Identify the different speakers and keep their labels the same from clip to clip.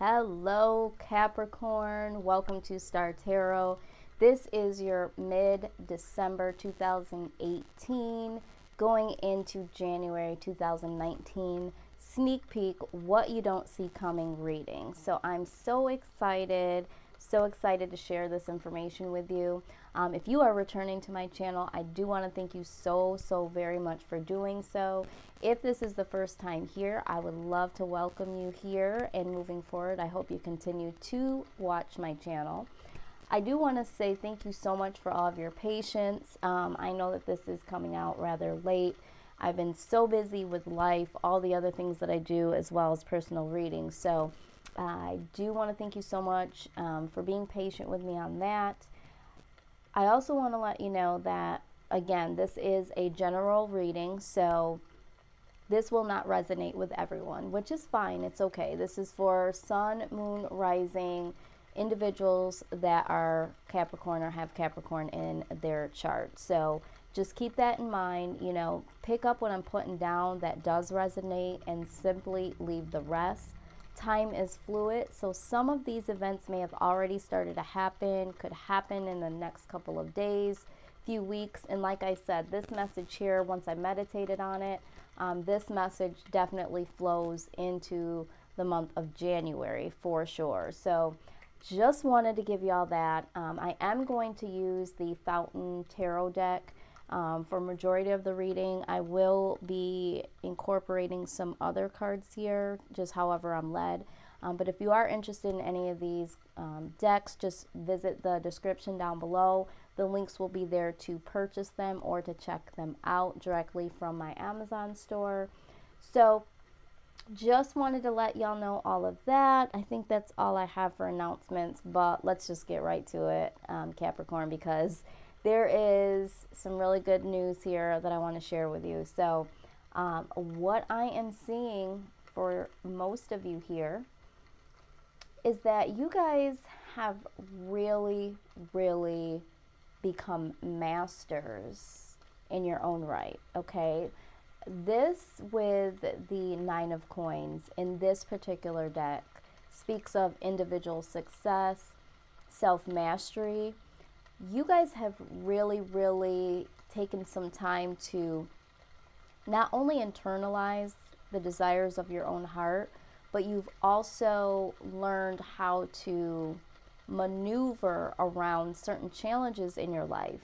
Speaker 1: Hello Capricorn, welcome to Star Tarot. This is your mid-December 2018 going into January 2019 sneak peek what you don't see coming reading. So I'm so excited to share this information with you. If you are returning to my channel, I do want to thank you so very much for doing so. If this is the first time here, I would love to welcome you here, and moving forward, I hope you continue to watch my channel. I do want to say thank you so much for all of your patience. I know that this is coming out rather late. I've been so busy with life, all the other things that I do, as well as personal readings. So I do want to thank you so much for being patient with me on that. I also want to let you know that, again, this is a general reading, so this will not resonate with everyone, which is fine. It's okay. This is for sun, moon, rising individuals that are Capricorn or have Capricorn in their chart. So just keep that in mind. You know, pick up what I'm putting down that does resonate and simply leave the rest. Time is fluid, so some of these events may have already started to happen, could happen in the next couple of days, few weeks. And like I said, this message here, once I meditated on it, this message definitely flows into the month of January for sure. So just wanted to give you all that. I am going to use the Fountain Tarot deck for majority of the reading. I will be incorporating some other cards here, just however I'm led. But if you are interested in any of these decks, just visit the description down below. The links will be there to purchase them or to check them out directly from my Amazon store. So just wanted to let y'all know all of that. I think that's all I have for announcements, but let's just get right to it, Capricorn, because there is some really good news here that I want to share with you. So what I am seeing for most of you here is that you guys have really become masters in your own right, okay? This with the Nine of Coins in this particular deck speaks of individual success, self-mastery. You guys have really taken some time to not only internalize the desires of your own heart, but you've also learned how to maneuver around certain challenges in your life,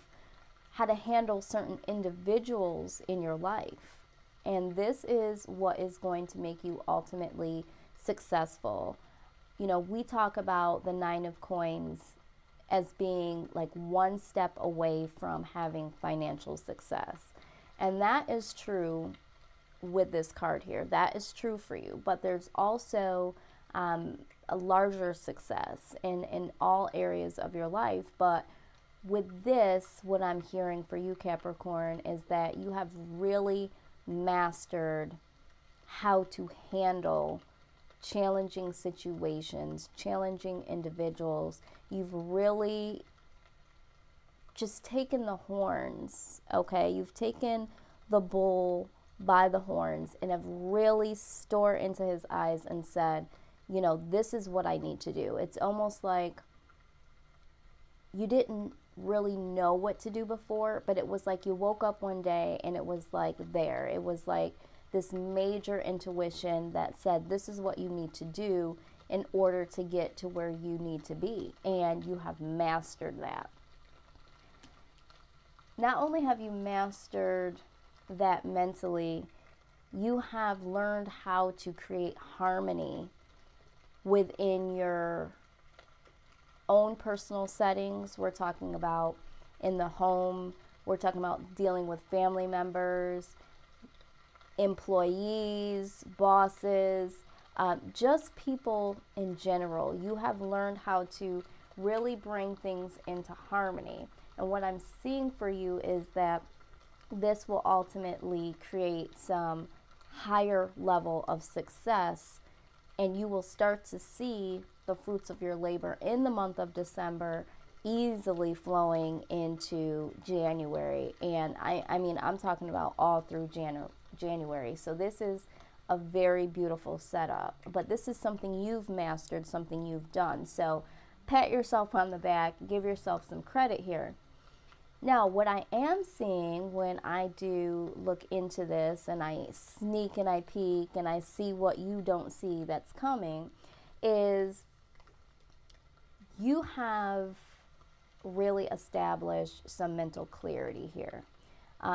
Speaker 1: how to handle certain individuals in your life. And this is what is going to make you ultimately successful. You know, we talk about the Nine of Coins as being like one step away from having financial success. And that is true with this card here. That is true for you. But there's also a larger success in all areas of your life. But with this, what I'm hearing for you, Capricorn, is that you have really mastered how to handle challenging situations, challenging individuals. You've really just taken the horns, okay? You've taken the bull by the horns and have really stared into his eyes and said, you know, this is what I need to do. It's almost like you didn't really know what to do before, but it was like you woke up one day and it was like there. It was like this major intuition that said, this is what you need to do in order to get to where you need to be. And you have mastered that. Not only have you mastered that mentally, you have learned how to create harmony within your own personal settings. We're talking about in the home. We're talking about dealing with family members, employees, bosses, just people in general. You have learned how to really bring things into harmony. And what I'm seeing for you is that this will ultimately create some higher level of success, and you will start to see the fruits of your labor in the month of December easily flowing into January. And I mean, I'm talking about all through January. So this is a very beautiful setup. But this is something you've mastered, something you've done. So pat yourself on the back, give yourself some credit here. Now, what I am seeing when I do look into this and I sneak and I peek and I see what you don't see that's coming is you have really established some mental clarity here.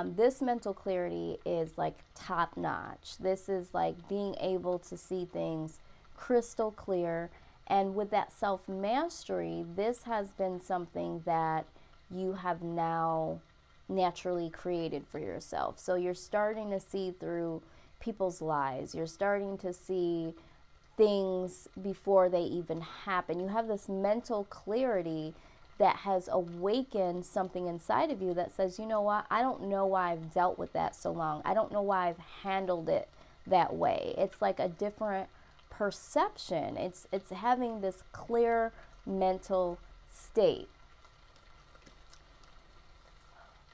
Speaker 1: This mental clarity is like top notch. This is like being able to see things crystal clear. And with that self-mastery, this has been something that you have now naturally created for yourself. So you're starting to see through people's lives. You're starting to see things before they even happen. You have this mental clarity that has awakened something inside of you that says, you know what, I don't know why I've dealt with that so long. I don't know why I've handled it that way. It's like a different perception. It's having this clear mental state.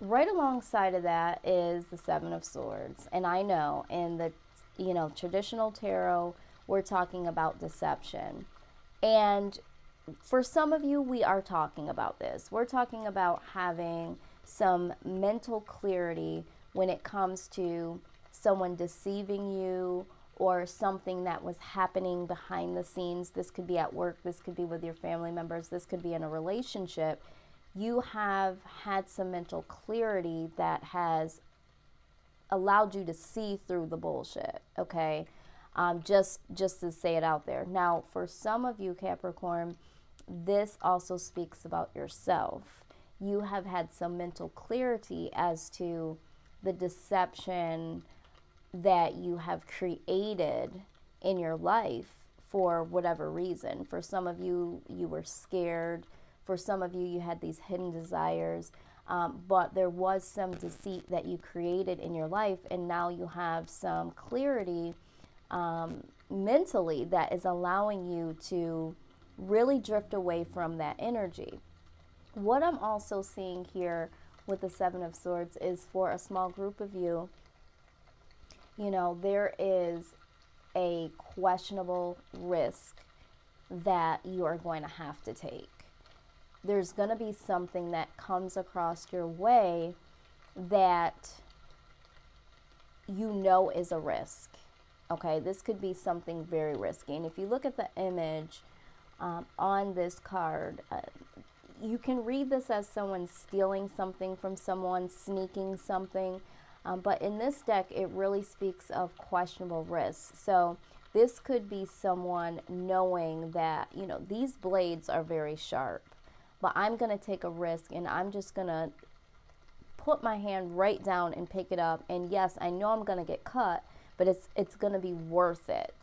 Speaker 1: Right alongside of that is the Seven of Swords. And I know in the, traditional tarot, we're talking about deception. And for some of you, we are talking about this. We're talking about having some mental clarity when it comes to someone deceiving you or something that was happening behind the scenes. This could be at work. This could be with your family members. This could be in a relationship. You have had some mental clarity that has allowed you to see through the bullshit, okay? Just to say it out there. Now, for some of you, Capricorn, this also speaks about yourself. You have had some mental clarity as to the deception that you have created in your life for whatever reason. For some of you, you were scared. For some of you, you had these hidden desires. But there was some deceit that you created in your life, and now you have some clarity mentally that is allowing you to really drift away from that energy. What I'm also seeing here with the Seven of Swords is for a small group of you, there is a questionable risk that you are going to have to take. There's going to be something that comes across your way that is a risk. Okay, this could be something very risky. And if you look at the image on this card, you can read this as someone stealing something from someone, sneaking something. But in this deck, it really speaks of questionable risks. So this could be someone knowing that, these blades are very sharp, but I'm going to take a risk and I'm just going to put my hand right down and pick it up. And yes, I know I'm going to get cut, but it's going to be worth it.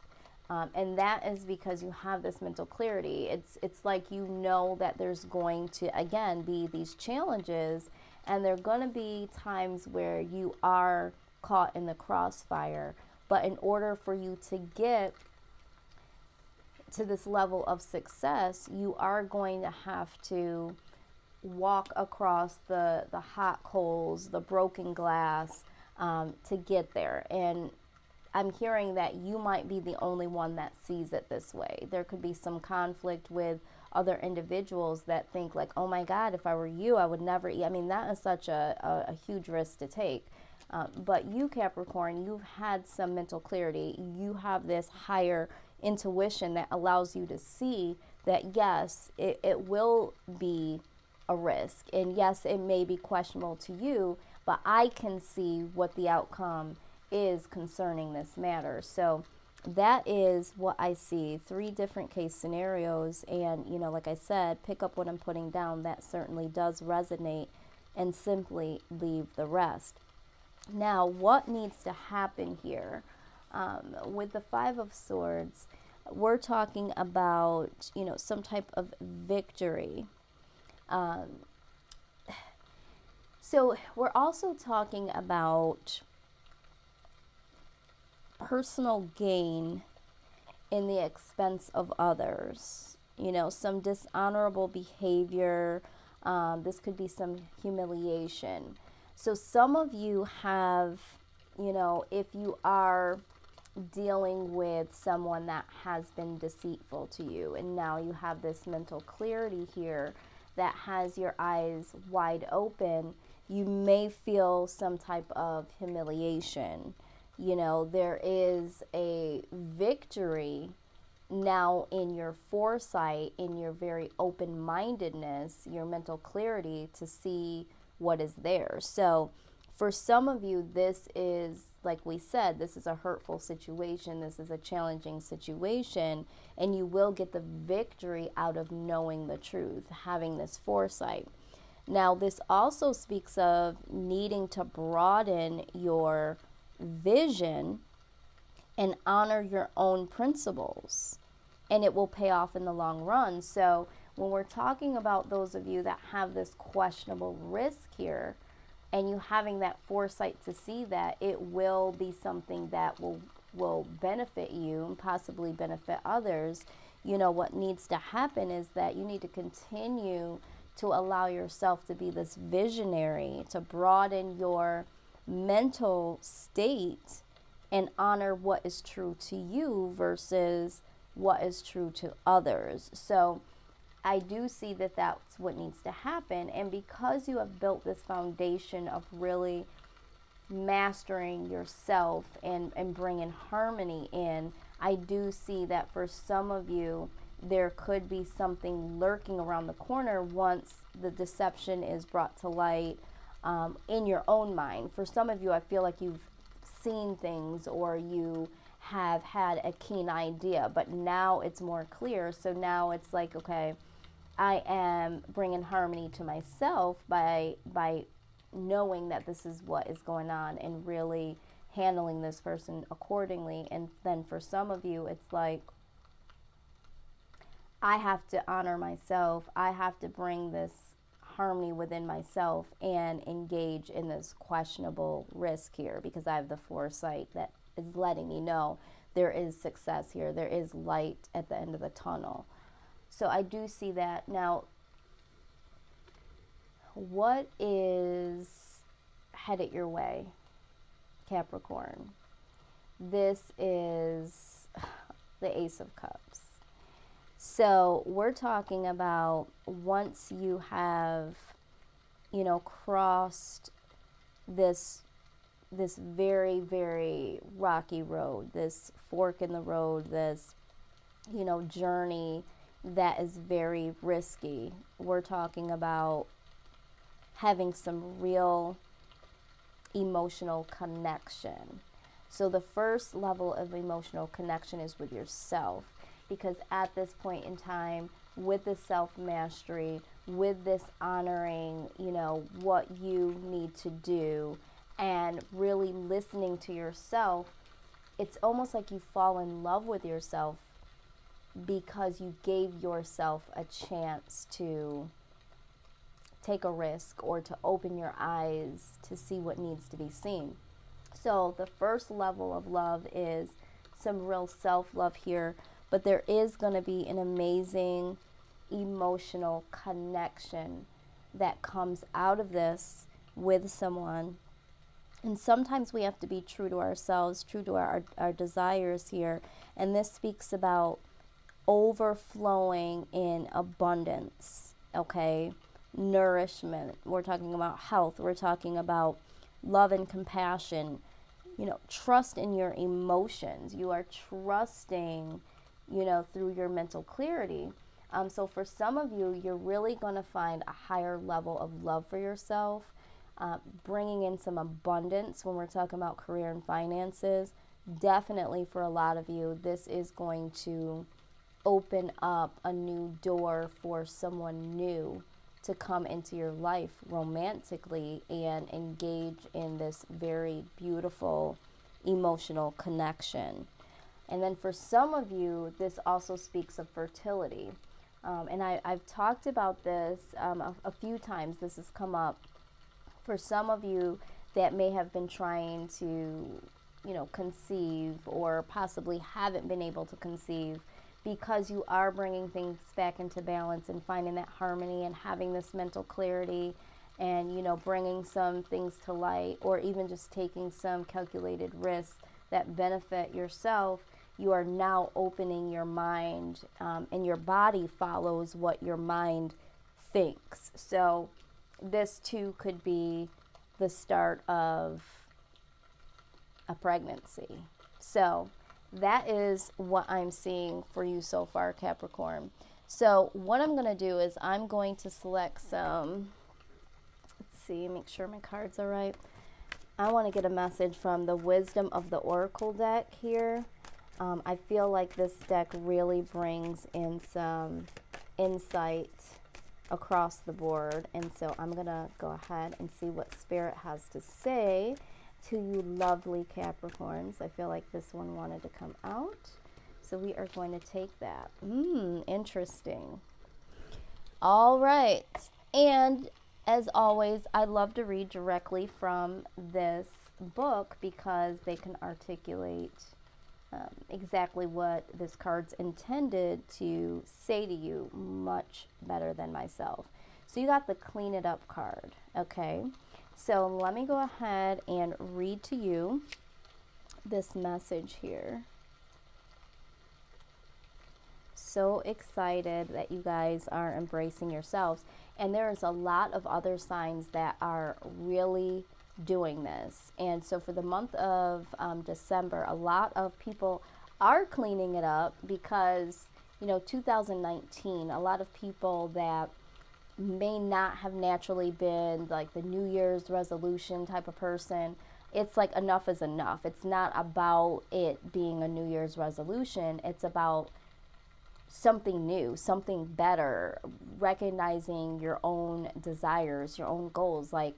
Speaker 1: And that is because you have this mental clarity. It's like that there's going to, again, be these challenges, and there are going to be times where you are caught in the crossfire. But in order for you to get to this level of success, you are going to have to walk across the hot coals, the broken glass, to get there. And I'm hearing that you might be the only one that sees it this way. There could be some conflict with other individuals that think like, oh my God, if I were you, I would never eat. I mean, that is such a huge risk to take. But you, Capricorn, you've had some mental clarity. You have this higher intuition that allows you to see that, yes, it will be a risk. And yes, it may be questionable to you, but I can see what the outcome is concerning this matter. So that is what I see. 3 different case scenarios. And, like I said, pick up what I'm putting down. That certainly does resonate, and simply leave the rest. Now, what needs to happen here? With the Five of Swords, we're talking about, some type of victory. So we're also talking about personal gain in the expense of others. Some dishonorable behavior. This could be some humiliation. So some of you have, if you are dealing with someone that has been deceitful to you, and now you have this mental clarity here that has your eyes wide open. You may feel some type of humiliation. You know, there is a victory now in your foresight, in your very open-mindedness, your mental clarity to see what is there. So for some of you, this is, like we said, this is a hurtful situation. This is a challenging situation, and you will get the victory out of knowing the truth, having this foresight. Now, this also speaks of needing to broaden your vision and honor your own principles, and it will pay off in the long run. So when we're talking about those of you that have this questionable risk here, and you having that foresight to see that it will be something that will benefit you and possibly benefit others, you know, what needs to happen is that you need to continue to allow yourself to be this visionary, to broaden your mental state and honor what is true to you versus what is true to others. So I do see that that's what needs to happen. And because you have built this foundation of really mastering yourself and bringing harmony in, I do see that for some of you, there could be something lurking around the corner once the deception is brought to light in your own mind. For some of you, I feel like you've seen things or you have had a keen idea, but now it's more clear. So now it's like, okay, I am bringing harmony to myself by knowing that this is what is going on and really handling this person accordingly. And then for some of you, it's like, I have to honor myself. I have to bring this harmony within myself and engage in this questionable risk here because I have the foresight that is letting me know there is success here. There is light at the end of the tunnel. So I do see that. Now, what is headed your way, Capricorn? This is the Ace of Cups. So we're talking about once you have, you know, crossed this very, very rocky road, this fork in the road, this, you know, journey that is very risky. We're talking about having some real emotional connection. So the first level of emotional connection is with yourself, because at this point in time, with this self-mastery, with this honoring, you know, what you need to do and really listening to yourself, it's almost like you fall in love with yourself because you gave yourself a chance to take a risk or to open your eyes to see what needs to be seen. So the first level of love is some real self-love here, but there is going to be an amazing emotional connection that comes out of this with someone. And sometimes we have to be true to ourselves, true to our desires here. And this speaks about overflowing in abundance, okay? Nourishment. We're talking about health. We're talking about love and compassion. You know, trust in your emotions. You are trusting, you know, through your mental clarity. So for some of you, you're really going to find a higher level of love for yourself, bringing in some abundance when we're talking about career and finances. Definitely for a lot of you, this is going to open up a new door for someone new to come into your life romantically and engage in this very beautiful emotional connection. And then for some of you, this also speaks of fertility. And I've talked about this a few times. This has come up for some of you that may have been trying to, you know, conceive or possibly haven't been able to conceive, because you are bringing things back into balance and finding that harmony and having this mental clarity and, you know, bringing some things to light or even just taking some calculated risks. that benefit yourself, you are now opening your mind, and your body follows what your mind thinks. So this too could be the start of a pregnancy. So that is what I'm seeing for you so far, Capricorn. So what I'm going to do is I'm going to select some, let's see, make sure my cards are right. I want to get a message from the Wisdom of the Oracle deck here. I feel like this deck really brings in some insight across the board. And so I'm going to go ahead and see what Spirit has to say to you lovely Capricorns. I feel like this one wanted to come out. So we are going to take that. Interesting. All right. And as always, I love to read directly from this book because they can articulate exactly what this card's intended to say to you much better than myself. So you got the Clean It Up card, okay? So let me go ahead and read to you this message here. So excited that you guys are embracing yourselves. And there's a lot of other signs that are really doing this. And so for the month of December, a lot of people are cleaning it up because, you know, 2019, a lot of people that may not have naturally been like the New Year's resolution type of person, it's like enough is enough. It's not about it being a New Year's resolution. It's about something new, something better, recognizing your own desires, your own goals. Like,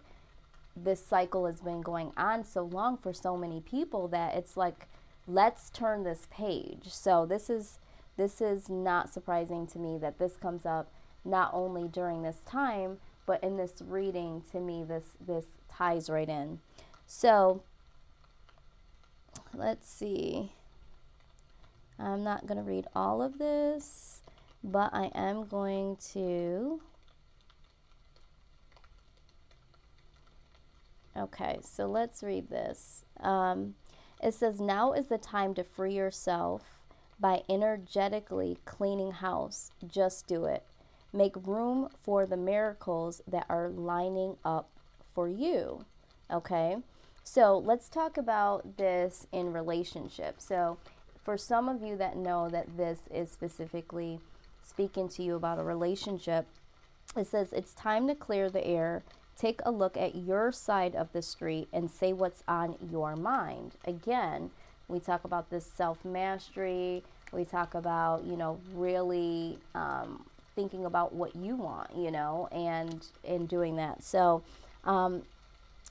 Speaker 1: this cycle has been going on so long for so many people that it's like, let's turn this page. So this is not surprising to me that this comes up not only during this time, but in this reading. To me, this ties right in. So let's see. I'm not going to read all of this, but I am going to. Okay, so let's read this. It says, now is the time to free yourself by energetically cleaning house. Just do it. Make room for the miracles that are lining up for you. Okay, so let's talk about this in relationships. So for some of you that know that this is specifically speaking to you about a relationship, it says it's time to clear the air. Take a look at your side of the street and say what's on your mind. Again, we talk about this self-mastery. We talk about, you know, really thinking about what you want, you know, and in doing that. So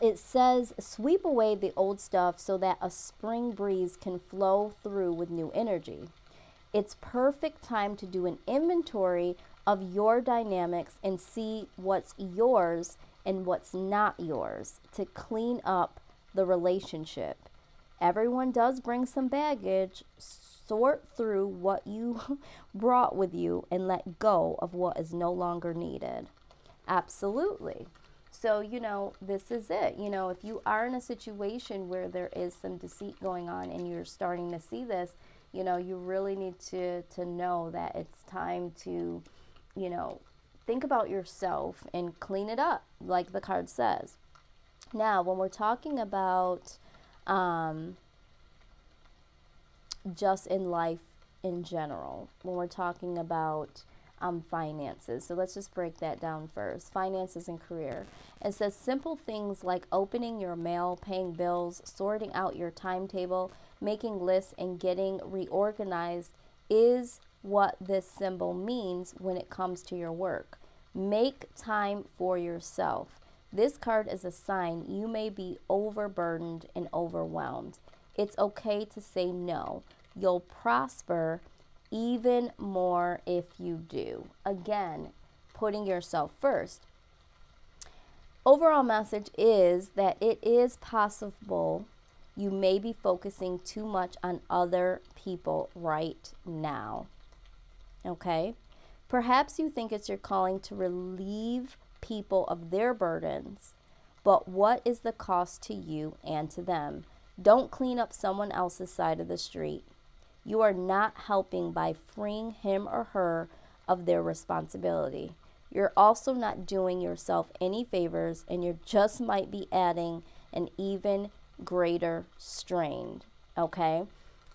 Speaker 1: it says, sweep away the old stuff so that a spring breeze can flow through with new energy. It's perfect time to do an inventory of your dynamics and see what's yours and what's not yours to clean up the relationship. Everyone does bring some baggage. Sort through what you brought with you and let go of what is no longer needed. Absolutely. So, you know, this is it. You know, if you are in a situation where there is some deceit going on and you're starting to see this, you know, you really need to know that it's time to, you know, think about yourself and clean it up, like the card says. Now, when we're talking about just in life in general, when we're talking about finances, so let's just break that down first. Finances and career. It says simple things like opening your mail, paying bills, sorting out your timetable, making lists, and getting reorganized is what this symbol means when it comes to your work. Make time for yourself. This card is a sign you may be overburdened and overwhelmed. It's okay to say no. You'll prosper even more if you do. Again, putting yourself first. Overall message is that it is possible you may be focusing too much on other people right now. Okay? Perhaps you think it's your calling to relieve people of their burdens, but what is the cost to you and to them? Don't clean up someone else's side of the street. You are not helping by freeing him or her of their responsibility. You're also not doing yourself any favors, and you just might be adding an even greater strain. Okay?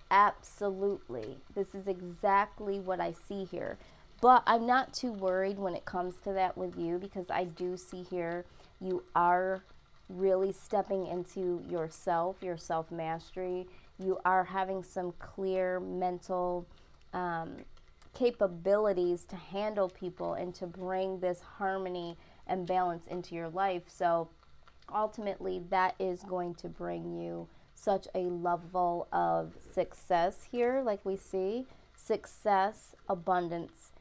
Speaker 1: Absolutely. This is exactly what I see here. But I'm not too worried when it comes to that with you, because I do see here you are really stepping into yourself, your self-mastery. You are having some clear mental capabilities to handle people and to bring this harmony and balance into your life. So ultimately, that is going to bring you such a level of success here, like we see success, abundance,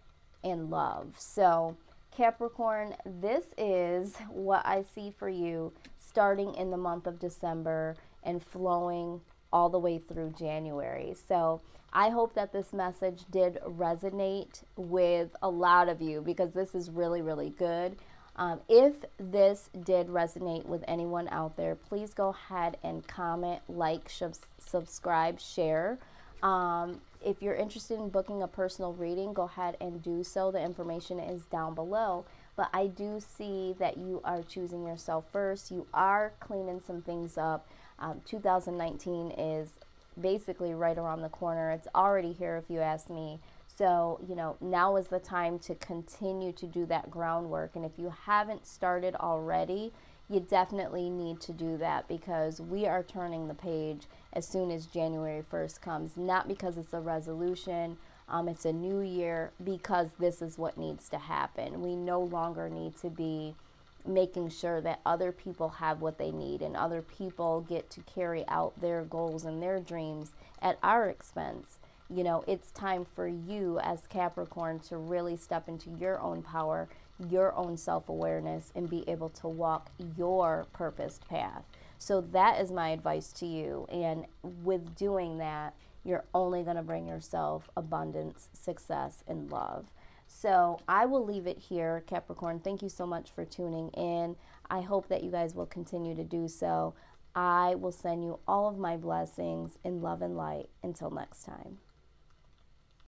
Speaker 1: and love. So Capricorn, this is what I see for you starting in the month of December and flowing all the way through January. So I hope that this message did resonate with a lot of you, because this is really, really good. If this did resonate with anyone out there, please go ahead and comment, like, subscribe, share. If you're interested in booking a personal reading, go ahead and do so. The information is down below. But I do see that you are choosing yourself first. You are cleaning some things up. 2019 is basically right around the corner. It's already here, if you ask me. So, now is the time to continue to do that groundwork. And if you haven't started already, you definitely need to do that, because we are turning the page as soon as January 1st comes. Not because it's a resolution, it's a new year, because this is what needs to happen. We no longer need to be making sure that other people have what they need and other people get to carry out their goals and their dreams at our expense. It's time for you as Capricorn to really step into your own power, your own self-awareness, and be able to walk your purposed path. So that is my advice to you. And with doing that, you're only going to bring yourself abundance, success, and love. So I will leave it here, Capricorn. Thank you so much for tuning in. I hope that you guys will continue to do so. I will send you all of my blessings in love and light. Until next time.